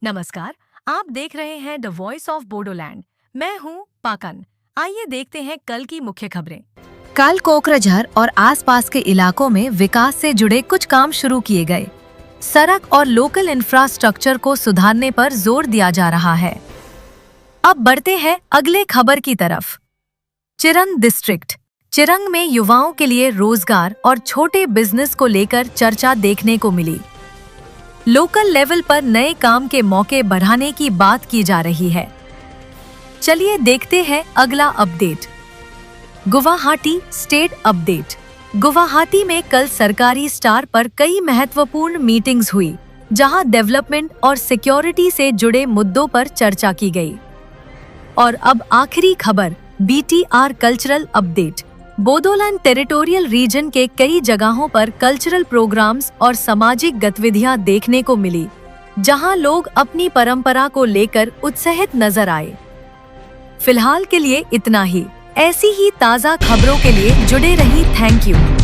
नमस्कार, आप देख रहे हैं द वॉइस ऑफ बोडोलैंड। मैं हूं पाकन। आइए देखते हैं कल की मुख्य खबरें। कल कोकराझार और आसपास के इलाकों में विकास से जुड़े कुछ काम शुरू किए गए। सड़क और लोकल इंफ्रास्ट्रक्चर को सुधारने पर जोर दिया जा रहा है। अब बढ़ते हैं अगले खबर की तरफ। चिरंग डिस्ट्रिक्ट। चिरंग में युवाओं के लिए रोजगार और छोटे बिजनेस को लेकर चर्चा देखने को मिली। लोकल लेवल पर नए काम के मौके बढ़ाने की बात की जा रही है। चलिए देखते हैं अगला update. Guwahati state update. Guwahati में कल सरकारी स्टार पर कई महत्वपूर्ण मीटिंग्स हुई, जहां डेवलपमेंट और सिक्योरिटी से जुड़े मुद्दों पर चर्चा की गई। और अब आखिरी खबर, BTR cultural update. Bodoland territorial reason के कई जगहों पर कल्चरल प्रोग्राम्स और सामाजिक गतिविधियां देखने को मिली, जहां लोग अपनी परंपरा को लेकर उत्साहित नजर आए। फिलहाल के लिए इतना ही। ऐसी ही ताज़ा खबरों के लिए जुड़े रहिए। Thank you.